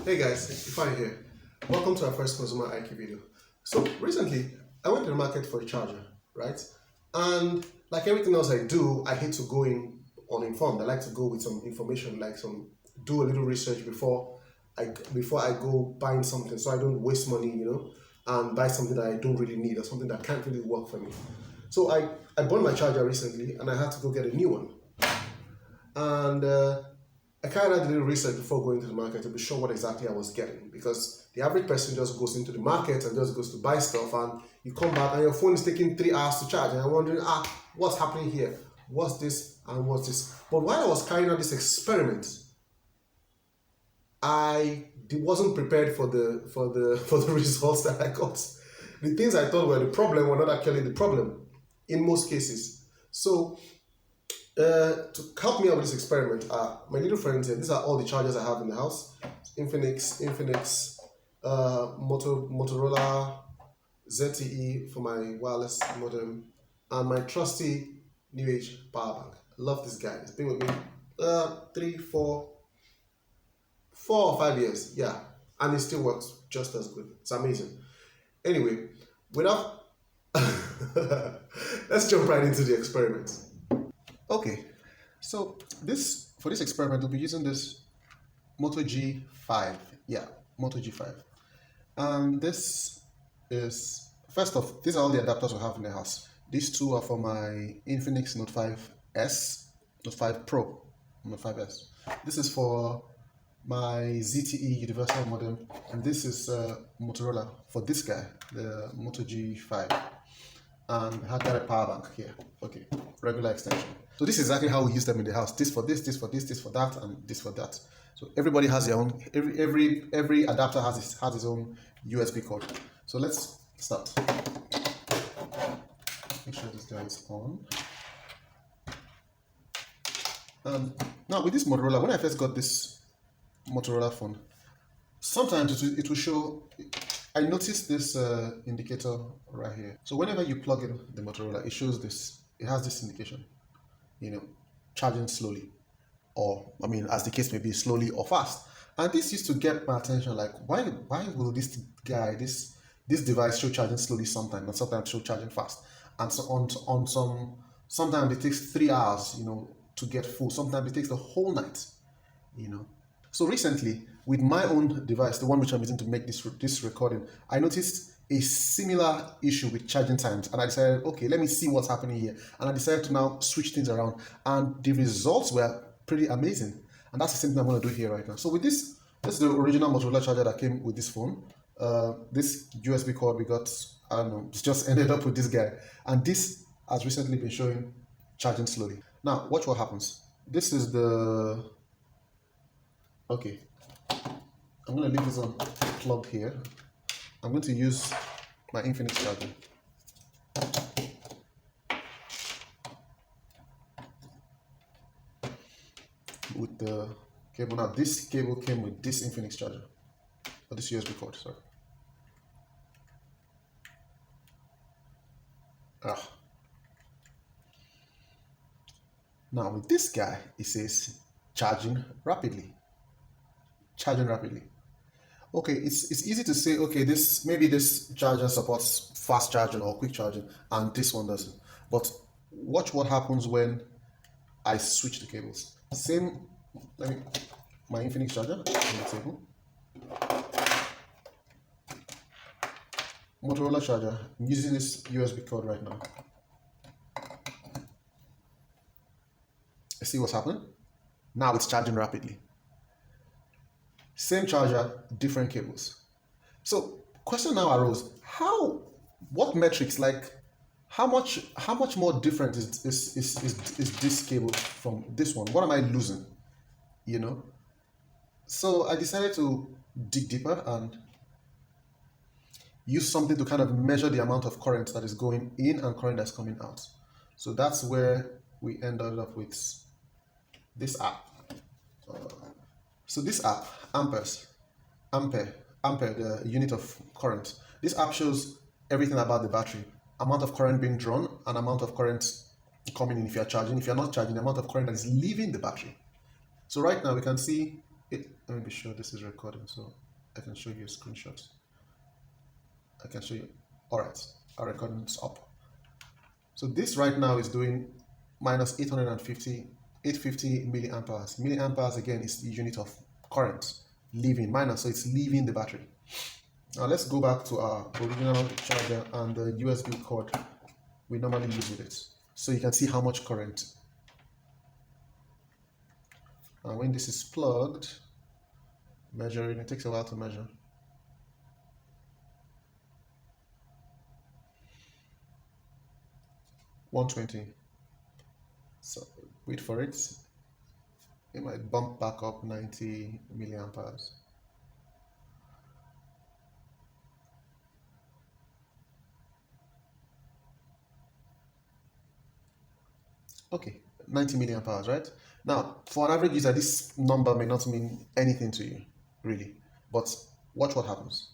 Hey guys, Ifan here. Welcome to our first consumer IQ video. So recently, I went to the market for a charger, right? And like everything else I do, I hate to go in uninformed. I like to go with some information, do a little research before I go buying something, so I don't waste money, and buy something that I don't really need or something that can't really work for me. So I bought my charger recently, and I had to go get a new one. And I kind of did a little research before going to the market to be sure what exactly I was getting, because the average person just goes into the market and just goes to buy stuff, and you come back and your phone is taking 3 hours to charge, and I'm wondering, what's happening here? What's this and what's this? But while I was carrying out this experiment, I wasn't prepared for the results that I got. The things I thought were the problem were not actually the problem in most cases. So to help me out with this experiment, my little friends here, these are all the chargers I have in the house. Infinix, Motorola, ZTE for my wireless modem, and my trusty New Age power bank. I love this guy. It's been with me 4 or 5 years, yeah, and it still works just as good. It's amazing. Anyway, without let's jump right into the experiment. Okay, so for this experiment, we'll be using this Moto G5. Yeah, Moto G5. And this is, first off, these are all the adapters we have in the house. These two are for my Infinix Note 5S, Note 5 Pro, Note 5S. This is for my ZTE universal modem, and this is Motorola for this guy, the Moto G5. And I have got a power bank here. Okay, regular extension. So this is exactly how we use them in the house. This for this, this for this, this for that, and this for that. So everybody has their own. Every adapter has its own USB cord. So let's start. Make sure this guy is on. Now with this Motorola, when I first got this Motorola phone, sometimes it will show. I noticed this indicator right here. So whenever you plug in the Motorola, it shows this. It has this indication, charging slowly, or as the case may be, slowly or fast. And this used to get my attention. Like, why will this guy, this device show charging slowly sometimes, and sometimes show charging fast? And so sometimes it takes 3 hours, to get full. Sometimes it takes the whole night, So recently, with my own device, the one which I'm using to make this recording, I noticed a similar issue with charging times, and I decided, okay, let me see what's happening here. And I decided to now switch things around, and the results were pretty amazing. And that's the same thing I'm going to do here right now. So with this is the original Motorola charger that came with this phone. This USB cord we got, I don't know, just ended up with this guy. And this has recently been showing charging slowly. Now, watch what happens. This is the... Okay, I'm going to leave this on plugged here. I'm going to use my Infinix charger. With the cable. Now this cable came with this Infinix charger, or this USB cord, sorry. Now with this guy, it says charging rapidly. Okay, it's easy to say, okay, maybe this charger supports fast charging or quick charging, and this one doesn't. But watch what happens when I switch the cables. My Infinix charger on the table. Motorola charger. I'm using this USB cord right now. See what's happening? Now it's charging rapidly. Same charger, different cables. So question now arose: what metrics, like how much more different is this cable from this one? What am I losing? So I decided to dig deeper and use something to kind of measure the amount of current that is going in and current that's coming out. So that's where we ended up with this app. So this app, Ampere, the unit of current. This app shows everything about the battery, amount of current being drawn and amount of current coming in if you're charging. If you're not charging, the amount of current that is leaving the battery. So right now we can see Let me be sure this is recording so I can show you a screenshot. I can show you. Alright, our recording is up. So this right now is doing minus 850 milliamperes. Milliamperes again is the unit of current leaving, minus, so it's leaving the battery. Now let's go back to our original charger and the USB cord we normally use with it. So you can see how much current. And when this is plugged, measuring, it takes a while to measure. $120. So wait for it. It might bump back up 90 milliamperes. Okay, 90 milliamperes, right? Now, for an average user, this number may not mean anything to you, really. But watch what happens.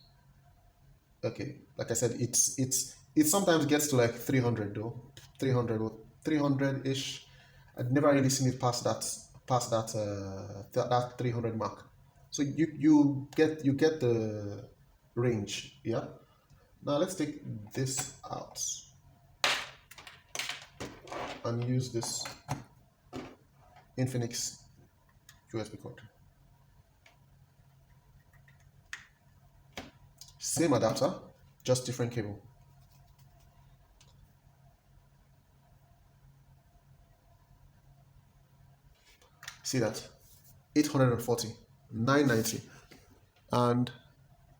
Okay, like I said, it sometimes gets to like 300 though, 300 or 300-ish. I've never really seen it past that 300 mark. So you get the range, yeah. Now let's take this out and use this Infinix USB cord. Same adapter, just different cable. See that? 840, 990, and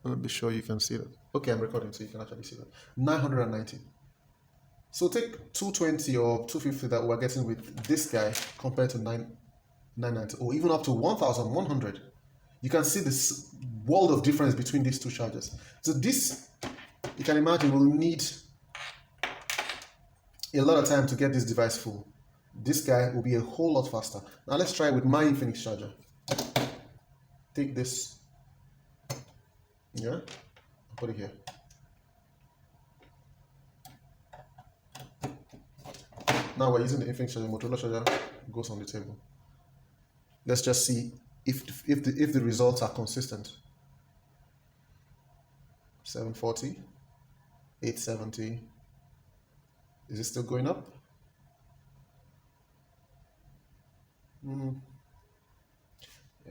let me be sure you can see that. Okay, I'm recording so you can actually see that. 990. So take 220 or 250 that we're getting with this guy compared to 990 or even up to 1100. You can see this world of difference between these two chargers. So this, you can imagine, will need a lot of time to get this device full. This guy will be a whole lot faster. Now let's try with my Infinix charger. Take this, yeah, put it here. Now we're using the Infinix charger. Motorola charger goes on the table. Let's just see if the results are consistent. 740, 870. Is it still going up?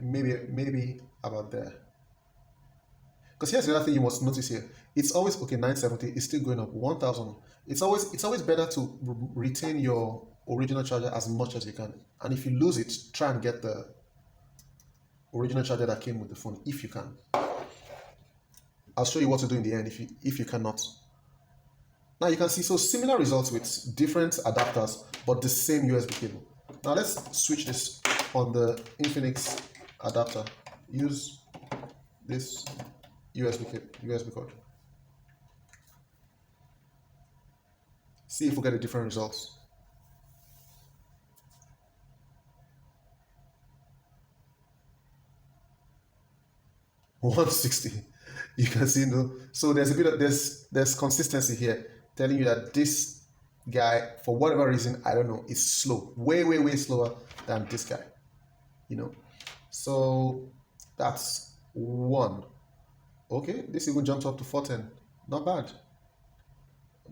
Maybe about there. Because here's the other thing you must notice here. It's always okay. 970 is still going up. 1000. It's always better to retain your original charger as much as you can. And if you lose it, try and get the original charger that came with the phone if you can. I'll show you what to do in the end if you cannot. Now you can see so similar results with different adapters but the same USB cable. Now let's switch this on the Infinix adapter. Use this USB cord. See if we get a different results. $160. You can see no. So there's a bit of there's consistency here, telling you that this guy, for whatever reason, I don't know, is slow, way slower than this guy. You know. So that's one. Okay, this even jumps up to 410. Not bad.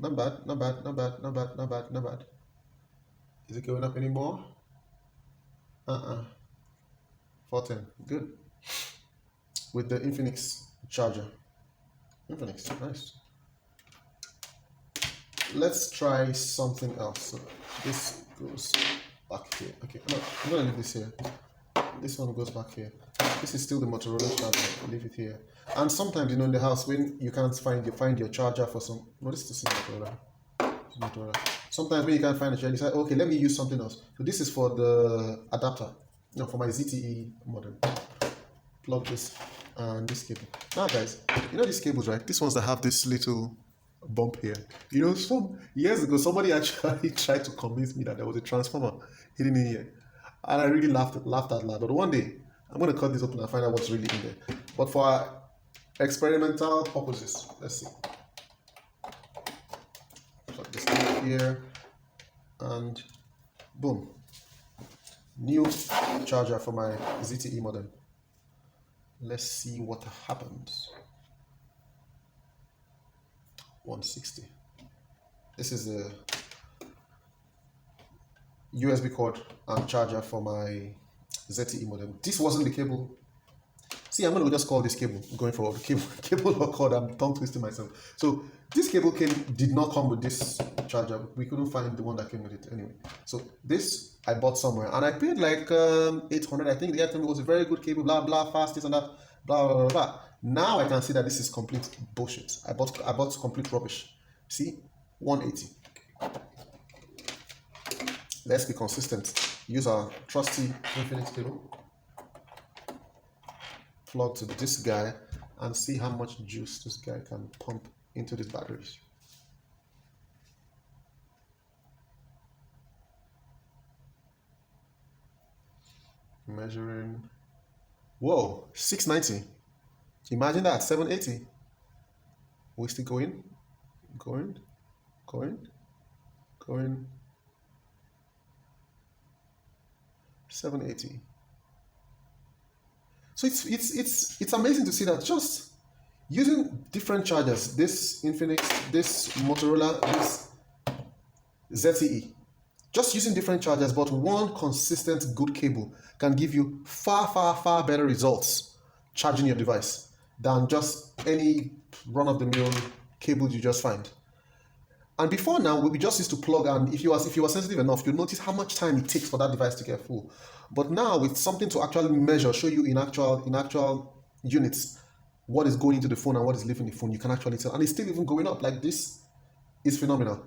Not bad, not bad, not bad, not bad, not bad, not bad. Is it going up anymore? 410. Good. With the Infinix charger. Infinix, nice. Let's try something else. So this goes back here. Okay, no, I'm gonna leave this here. This one goes back here. This is still the Motorola charger. I'll leave it here. And sometimes, in the house, when you can't find your charger for some, no, this is the same Motorola. Sometimes when you can't find a charger, you say, okay, let me use something else. So this is for the adapter, for my ZTE modem. Plug this and this cable. Now, guys, these cables, right? These ones that have this little bump here. Some years ago, somebody actually tried to convince me that there was a transformer hidden in here, and I really laughed out loud. But one day, I'm going to cut this open and find out what's really in there. But for our experimental purposes, let's see. Plug this in here, and boom, new charger for my ZTE modem. Let's see what happens. 160. This is a USB cord and charger for my ZTE modem. This wasn't the cable. See, I'm gonna just call this cable going forward. Cable or cord. I'm tongue twisting myself. So this cable did not come with this charger. We couldn't find the one that came with it anyway. So this I bought somewhere and I paid like 800. I think the item was a very good cable. Blah blah, fast this and that. Blah blah blah blah. Now I can see that this is complete bullshit. I bought complete rubbish. See, 180. Let's be consistent. Use our trusty Infinix cable. Plug to this guy and see how much juice this guy can pump into these batteries. Measuring. Whoa, 690. Imagine that, 780. We still going, going, going, going. 780. So it's amazing to see that just using different chargers, this Infinix, this Motorola, this ZTE, just using different chargers, but one consistent good cable can give you far better results charging your device than just any run-of-the-mill cable you just find. And before now, we just used to plug, and if you are sensitive enough, you notice how much time it takes for that device to get full. But now with something to actually measure, show you in actual units what is going into the phone and what is leaving the phone, you can actually tell. And it's still even going up. Like, this is phenomenal.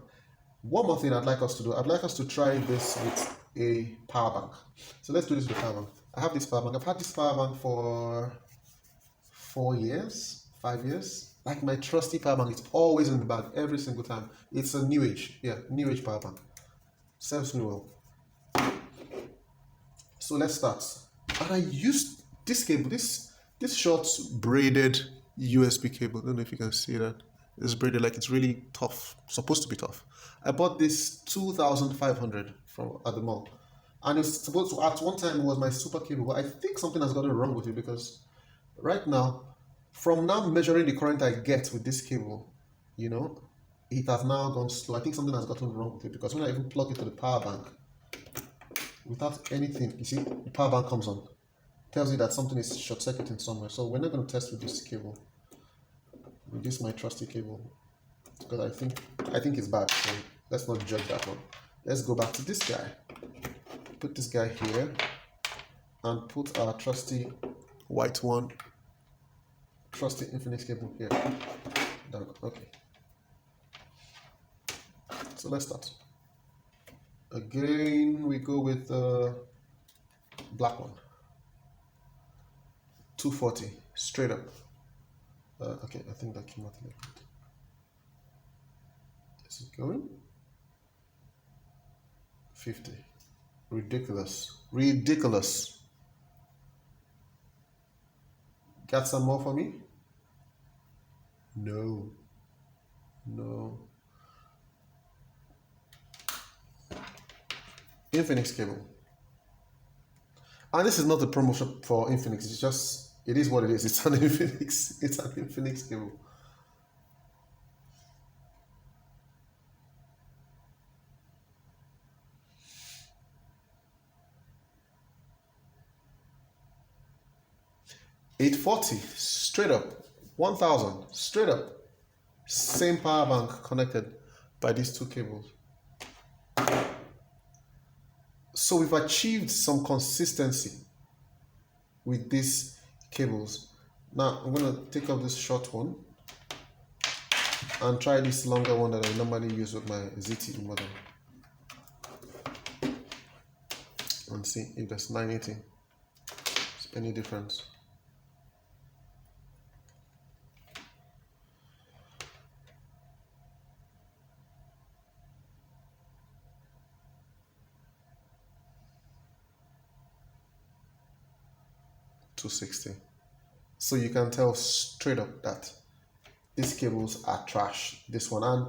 One more thing I'd like us to do, I'd like us to try this with a power bank. So let's do this with a power bank. I have this power bank. I've had this power bank for 4 years, 5 years. Like my trusty power bank, it's always in the bag every single time. It's a new age, new age power bank. Serves me well. So let's start. And I used this cable, this short braided USB cable. I don't know if you can see that. It's braided, like it's really tough, supposed to be tough. I bought this 2,500 from at the mall, and it's supposed to, at one time it was my super cable, but I think something has gotten wrong with it, because right now, from now measuring the current I get with this cable, it has now gone slow. I think something has gotten wrong with it, because when I even plug it to the power bank, without anything, you see, the power bank comes on. Tells you that something is short-circuiting somewhere. So we're not going to test with this cable, with this my trusty cable, because I think it's bad. So let's not judge that one. Let's go back to this guy. Put this guy here, and put our trusty white one. Trusty Infinix cable here. Done. Okay. So let's start. Again, we go with the black one. 240 straight up. Okay, I think that came out like that. Is it going? 50. Ridiculous. Ridiculous. Got some more for me? No. No. Infinix cable. And this is not a promotion for Infinix. It's just, it is what it is. It's an Infinix. It's an Infinix cable. $840 straight up, 1,000 straight up. Same power bank connected by these two cables. So we've achieved some consistency with these cables. Now I'm going to take off this short one and try this longer one that I normally use with my ZTE modem, and see if there's 980 any difference. $260. So you can tell straight up that these cables are trash. This one, and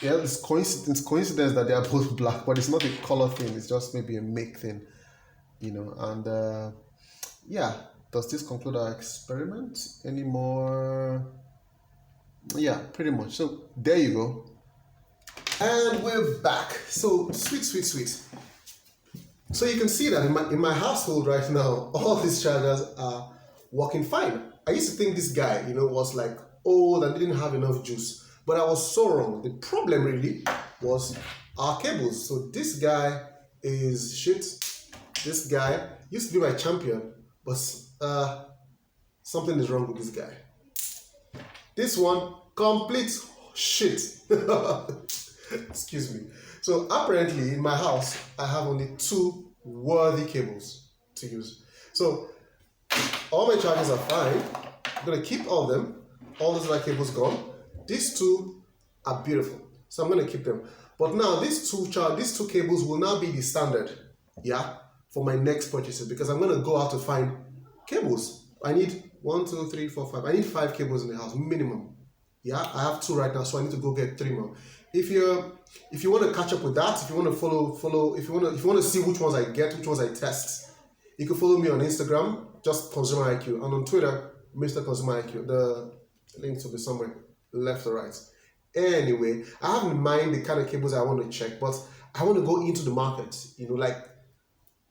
yeah, it's coincidence that they are both black, but it's not a color thing. It's just maybe a make thing, And yeah, does this conclude our experiment anymore? Yeah, pretty much. So there you go. And we're back. So sweet. So you can see that in my household right now, all these chargers are working fine. I used to think this guy, was like old and didn't have enough juice, but I was so wrong. The problem really was our cables. So this guy is shit. This guy used to be my champion, but something is wrong with this guy. This one, complete shit. Excuse me. So apparently in my house, I have only 2 worthy cables to use. So all my chargers are fine. I'm gonna keep all of them. All those other cables gone. These 2 are beautiful, so I'm gonna keep them. But now these two cables will now be the standard, yeah, for my next purchases, because I'm gonna go out to find cables. I need 1, 2, 3, 4, 5. I need 5 cables in the house minimum. Yeah, I have 2 right now, so I need to go get 3 more. If you want to catch up with that, if you want to follow, if you want to see which ones I get, which ones I test, you can follow me on Instagram, just Consumer IQ, and on Twitter, Mr. Consumer IQ. The links will be somewhere left or right. Anyway, I have in mind the kind of cables I want to check, but I want to go into the market, like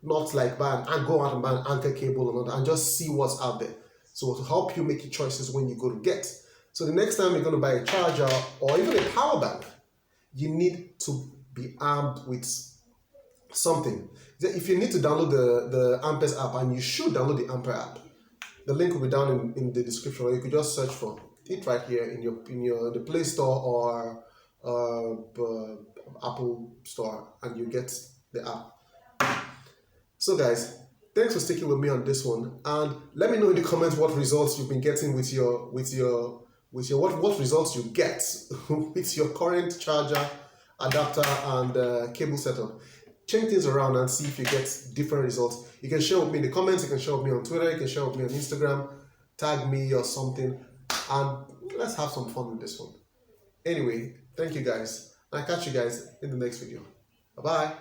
not like go out and buy an anchor cable or not, and just see what's out there. So to help you make your choices when you go to get. So the next time you're going to buy a charger or even a power bank, you need to be armed with something. If you need to download the Ampere app, and you should download the Ampere app, the link will be down in the description, or you could just search for it right here in the Play Store or Apple Store, and you get the app. So guys, thanks for sticking with me on this one, and let me know in the comments what results you've been getting with your what results you get with your current charger, adapter, and cable setup. Change things around and see if you get different results. You can share with me in the comments, you can share with me on Twitter, you can share with me on Instagram, tag me or something, and let's have some fun with this one. Anyway, thank you guys, and I'll catch you guys in the next video. Bye-bye.